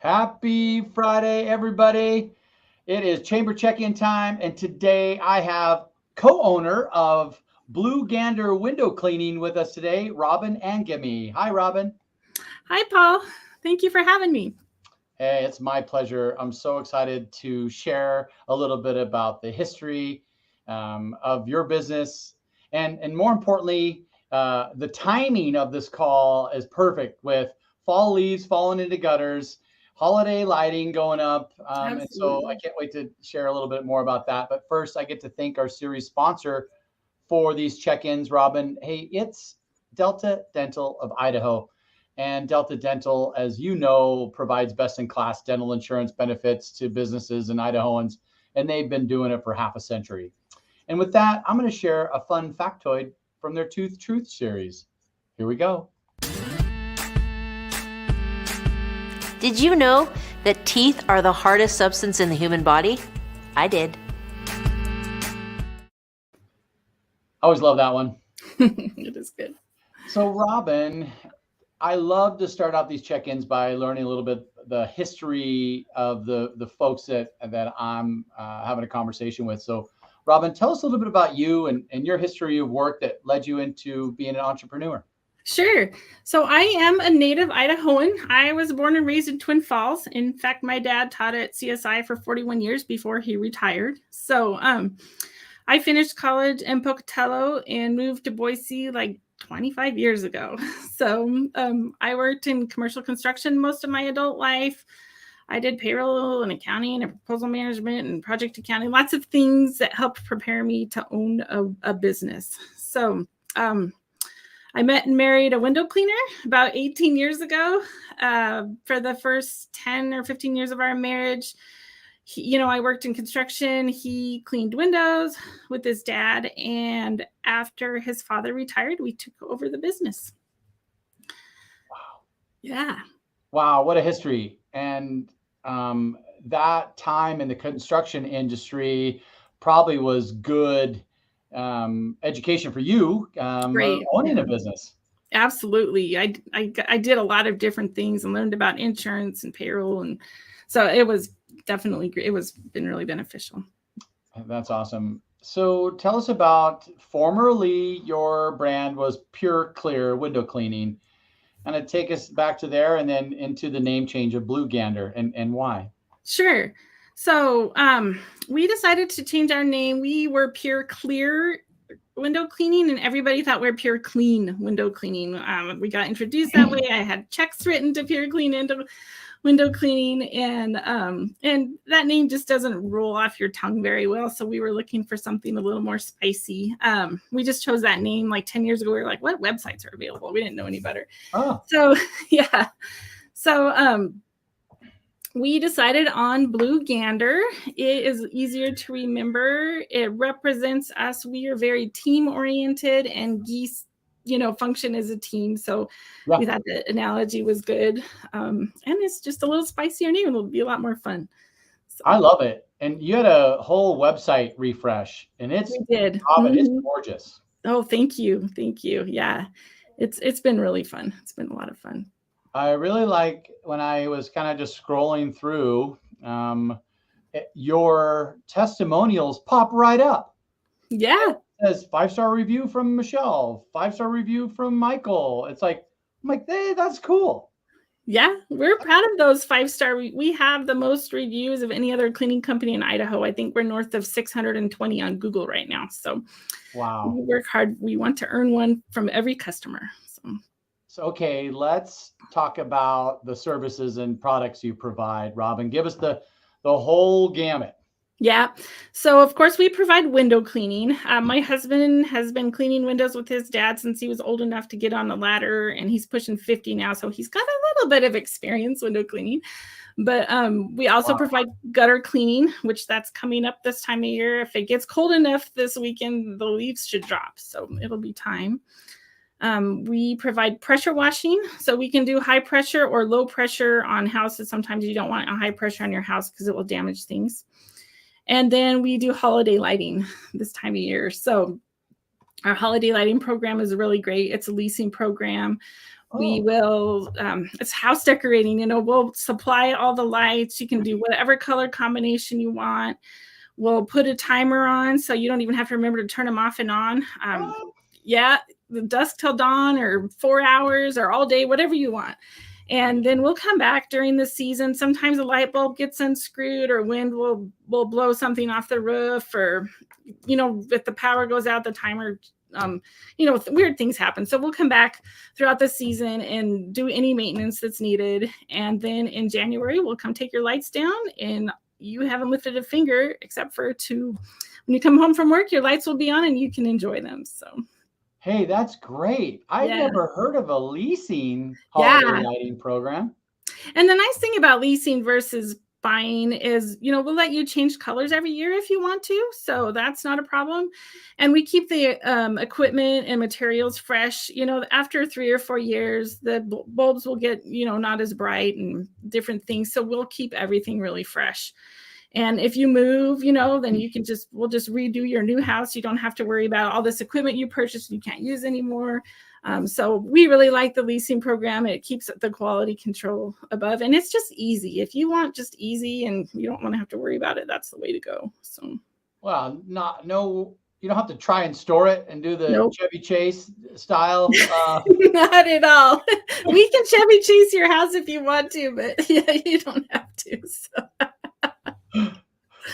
Happy Friday, everybody. It is chamber check-in time, and today I have co-owner of Blue Gander Window Cleaning with us today, Robin Angemi. Hi, Robin. Hi, Paul. Thank you for having me. Hey, it's my pleasure. I'm so excited to share a little bit about the history of your business, and more importantly, the timing of this call is perfect with fall leaves falling into gutters, holiday lighting going up, and so I Absolutely. can't wait to share a little bit more about that. But first, I get to thank our series sponsor for these check-ins, Robin. Hey, it's Delta Dental of Idaho. And Delta Dental, as you know, provides best-in-class dental insurance benefits to businesses and Idahoans, and they've been doing it for half a century. And with that, I'm going to share a fun factoid from their Tooth Truth series. Here we go. Did you know that teeth are the hardest substance in the human body? I did. I always love that one. It is good. So, Robin, I love to start out these check-ins by learning a little bit the history of the folks that I'm having a conversation with. So, Robin, tell us a little bit about you and your history of work that led you into being an entrepreneur. Sure. So I am a native Idahoan. I was born and raised in Twin Falls. In fact, my dad taught at CSI for 41 years before he retired. So I finished college in Pocatello and moved to Boise like 25 years ago. So I worked in commercial construction most of my adult life. I did payroll and accounting and proposal management and project accounting, lots of things that helped prepare me to own a business. So I met and married a window cleaner about 18 years ago. For the first 10 or 15 years of our marriage, I worked in construction. He cleaned windows with his dad. And after his father retired, we took over the business. Wow. Yeah. Wow, what a history. And that time in the construction industry probably was good education for you Great. owning Yeah. a business. Absolutely. I did a lot of different things and learned about insurance and payroll. And so it was definitely great. It was been really beneficial. That's awesome. So tell us about formerly your brand was Pure Clear Window Cleaning. And it take us back to there and then into the name change of Blue Gander and why. Sure. So we decided to change our name. We were Pure Clear Window Cleaning, and everybody thought we were Pure Clean Window Cleaning. We got introduced that way. I had checks written to Pure Clean Window Cleaning, and that name just doesn't roll off your tongue very well. So we were looking for something a little more spicy. We just chose that name like 10 years ago. We were like, what websites are available? We didn't know any better. Oh. So yeah. So we decided on Blue Gander. It is easier to remember. It represents us. We are very team oriented, and geese, function as a team. So Yeah. we thought the analogy was good. And it's just a little spicier name. It'll be a lot more fun. So. I love it. And you had a whole website refresh, and it's gorgeous. Oh, thank you. Thank you. Yeah. It's been really fun. It's been a lot of fun. I really like when I was kind of just scrolling through, your testimonials pop right up. Yeah. It says 5-star review from Michelle, 5-star review from Michael. I'm like, hey, that's cool. Yeah, we're proud of those 5-star. We have the most reviews of any other cleaning company in Idaho. I think we're north of 620 on Google right now. So wow, we work hard. We want to earn one from every customer. So, okay, let's talk about the services and products you provide, Robin. Give us the whole gamut. Yeah. So, of course, we provide window cleaning. My husband has been cleaning windows with his dad since he was old enough to get on the ladder, and he's pushing 50 now. So he's got a little bit of experience window cleaning. But we also provide gutter cleaning, which that's coming up this time of year. If it gets cold enough this weekend, the leaves should drop. So it'll be time. We provide pressure washing, so we can do high pressure or low pressure on houses. Sometimes you don't want a high pressure on your house because it will damage things. And then we do holiday lighting this time of year. So our holiday lighting program is really great. It's a leasing program. We Oh, will, it's house decorating, we'll supply all the lights. You can do whatever color combination you want. We'll put a timer on so you don't even have to remember to turn them off and on. what? Yeah, the dusk till dawn or 4 hours or all day, whatever you want. And then we'll come back during the season. Sometimes a light bulb gets unscrewed or wind will blow something off the roof, or, if the power goes out, the timer, weird things happen. So we'll come back throughout the season and do any maintenance that's needed. And then in January, we'll come take your lights down, and you haven't lifted a finger except for when you come home from work, your lights will be on and you can enjoy them. So Hey, that's great. I've yeah. never heard of a leasing holiday lighting program. And the nice thing about leasing versus buying is, we'll let you change colors every year if you want to. So that's not a problem. And we keep the equipment and materials fresh. After 3 or 4 years, the bulbs will get, not as bright and different things. So we'll keep everything really fresh. And if you move, then we'll just redo your new house. You don't have to worry about all this equipment you purchased and you can't use anymore. So we really like the leasing program. It keeps the quality control above, and it's just easy. If you want just easy and you don't want to have to worry about it, that's the way to go. So, Well, you don't have to try and store it and do the nope. Chevy Chase style. Not at all. We can Chevy Chase your house if you want to, but yeah, you don't have to. So.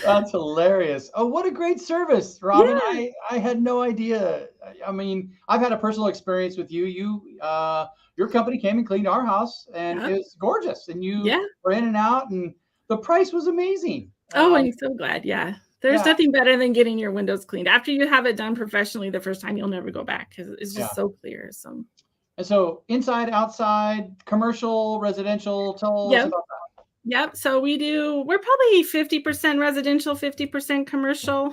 That's hilarious. Oh, what a great service, Robin. Yeah. I had no idea. I mean, I've had a personal experience with you. Your company came and cleaned our house, and it was gorgeous. And you were in and out, and the price was amazing. Oh, I'm so glad. Yeah. There's nothing better than getting your windows cleaned. After you have it done professionally the first time, you'll never go back because it's just so clear. So. And so inside, outside, commercial, residential, tell us about that. Yep. So we're probably 50% residential, 50% commercial.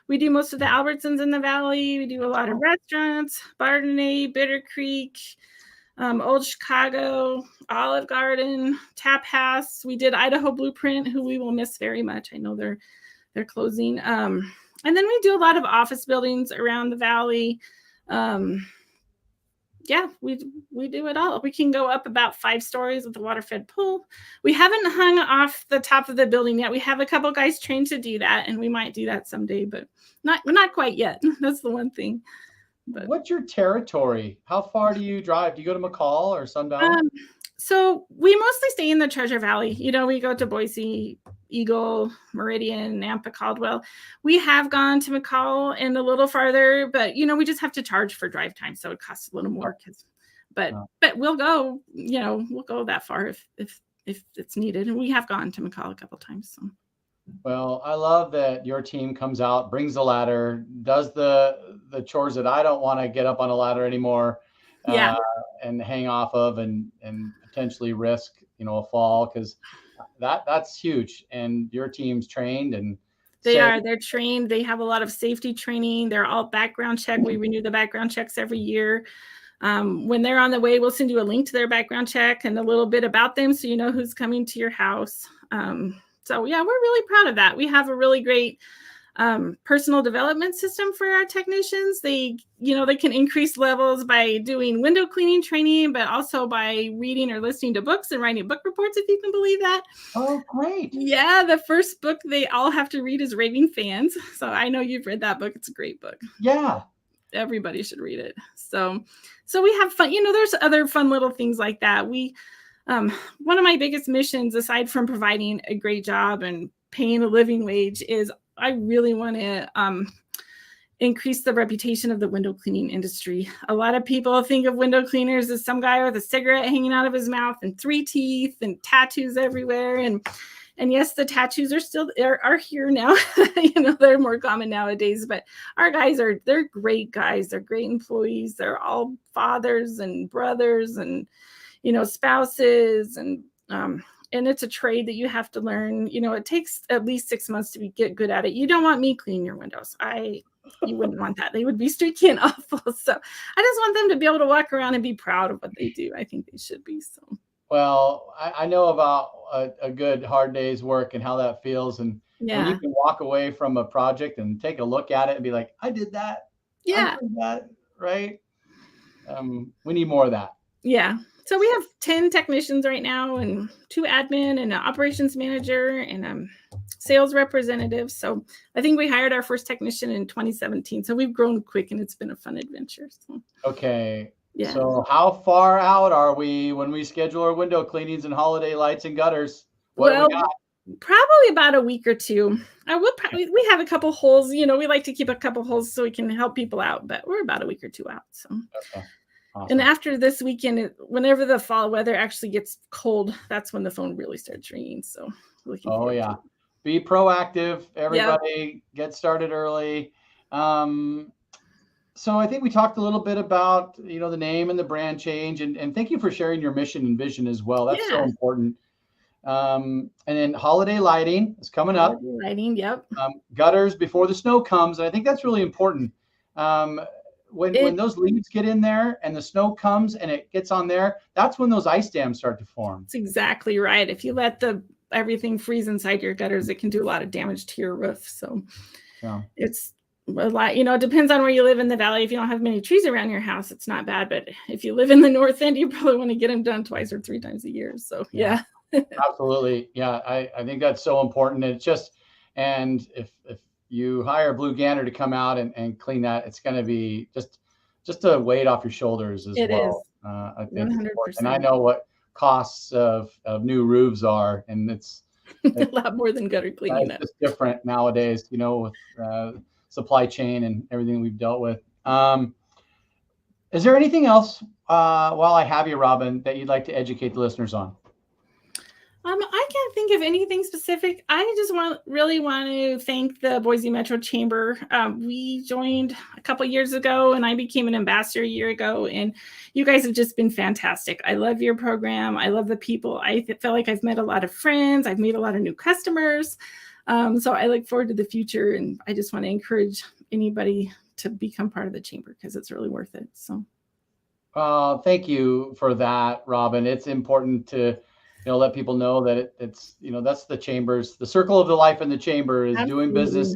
We do most of the Albertsons in the Valley. We do a lot of restaurants, Bardenay, Bitter Creek, Old Chicago, Olive Garden, Tap House. We did Idaho Blueprint, who we will miss very much. I know they're closing. And then we do a lot of office buildings around the Valley. We do it all. We can go up about 5 stories with a water-fed pool. We haven't hung off the top of the building yet. We have a couple guys trained to do that, and we might do that someday, but not quite yet. That's the one thing. But what's your territory? How far do you drive? Do you go to McCall or Sun Valley? So we mostly stay in the Treasure Valley. We go to Boise, Eagle, Meridian, Nampa, Caldwell. We have gone to McCall and a little farther, but we just have to charge for drive time, so it costs a little more. But we'll go. We'll go that far if it's needed, and we have gone to McCall a couple times. So. Well, I love that your team comes out, brings the ladder, does the chores that I don't want to get up on a ladder anymore, and hang off of, and potentially risk a fall, because that's huge. And your team's trained, and they're trained. They have a lot of safety training. They're all background check. We renew the background checks every year. When they're on the way, we'll send you a link to their background check and a little bit about them, so you know who's coming to your house. So yeah, we're really proud of that. We have a really great personal development system for our technicians. They can increase levels by doing window cleaning training, but also by reading or listening to books and writing book reports, if you can believe that. Oh, great. Yeah, the first book they all have to read is Raving Fans. So I know you've read that book. It's a great book. Yeah. Everybody should read it. So we have fun. There's other fun little things like that. One of my biggest missions, aside from providing a great job and paying a living wage, is I really want to increase the reputation of the window cleaning industry. A lot of people think of window cleaners as some guy with a cigarette hanging out of his mouth and 3 teeth and tattoos everywhere. And yes, the tattoos are here now. They're more common nowadays, but our guys they're great guys. They're great employees. They're all fathers and brothers and, spouses, and it's a trade that you have to learn. It takes at least 6 months to get good at it. You don't want me cleaning your windows. You wouldn't want that. They would be streaky and awful. So I just want them to be able to walk around and be proud of what they do. I think they should be. So. Well, I know about a good hard day's work and how that feels. And when you can walk away from a project and take a look at it and be like, I did that. Yeah. I did that, right? We need more of that. Yeah. So we have 10 technicians right now, and 2 admin and an operations manager and sales representatives. So I think we hired our first technician in 2017. So we've grown quick, and it's been a fun adventure. So, Okay. yeah. So how far out are we when we schedule our window cleanings and holiday lights and gutters? What do we got? Probably about a week or 2. We have a couple holes, we like to keep a couple holes so we can help people out, but we're about a week or 2 out. So, okay. Awesome. And after this weekend, whenever the fall weather actually gets cold, that's when the phone really starts ringing. So, yeah. Be proactive. Everybody get started early. So I think we talked a little bit about, the name and the brand change, and thank you for sharing your mission and vision as well. That's so important. And then holiday lighting is coming up. Lighting, yep. Gutters before the snow comes. And I think that's really important. When those leaves get in there and the snow comes and it gets on there, that's when those ice dams start to form. That's exactly right. If you let everything freeze inside your gutters, it can do a lot of damage to your roof. So it's a lot, it depends on where you live in the valley. If you don't have many trees around your house, it's not bad. But if you live in the north end, you probably want to get them done 2 or 3 times a year. So yeah. Absolutely. Yeah. I think that's so important. It's just, and if you hire Blue Gander to come out and clean that, it's going to be just a weight off your shoulders as well. I think 100%. And I know what costs of new roofs are, and it's a lot more than gutter cleaning. It's just different nowadays, with supply chain and everything we've dealt with. Is there anything else while I have you, Robin, that you'd like to educate the listeners on? I can't think of anything specific. I just really want to thank the Boise Metro Chamber. We joined a couple years ago, and I became an ambassador a year ago, and you guys have just been fantastic. I love your program. I love the people. I feel like I've met a lot of friends. I've made a lot of new customers. So I look forward to the future, and I just want to encourage anybody to become part of the chamber because it's really worth it. So, thank you for that, Robin. It's important to let people know that it's that's the chambers. The circle of the life in the chamber is doing business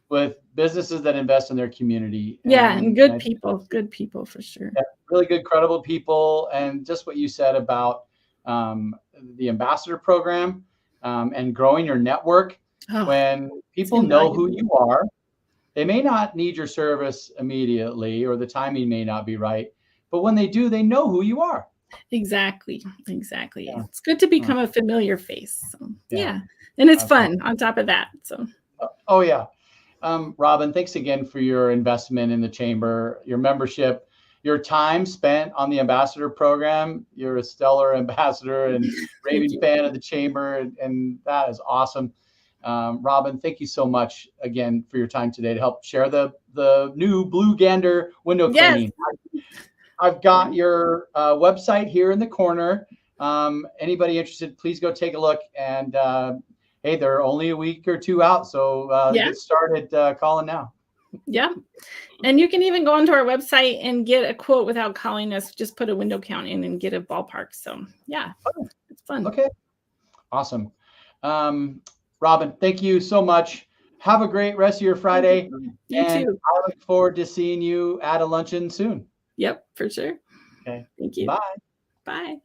with businesses that invest in their community. And good people for sure. Yeah, really good, credible people, and just what you said about the ambassador program and growing your network. When people know who you are, they may not need your service immediately, or the timing may not be right, but when they do, they know who you are. Exactly. Yeah. It's good to become a familiar face. So, and it's fun on top of that. So. Robin, thanks again for your investment in the chamber, your membership, your time spent on the ambassador program. You're a stellar ambassador and raving fan of the chamber, and that is awesome. Robin, thank you so much again for your time today to help share the new Blue Gander window cleaning. I've got your website here in the corner. Anybody interested, please go take a look. And hey, they're only a week or 2 out, so get started calling now. Yeah. And you can even go onto our website and get a quote without calling us. Just put a window count in and get a ballpark. So it's fun. Okay. Awesome. Robin, thank you so much. Have a great rest of your Friday. You too. I look forward to seeing you at a luncheon soon. Yep, for sure. Okay. Thank you. Bye. Bye.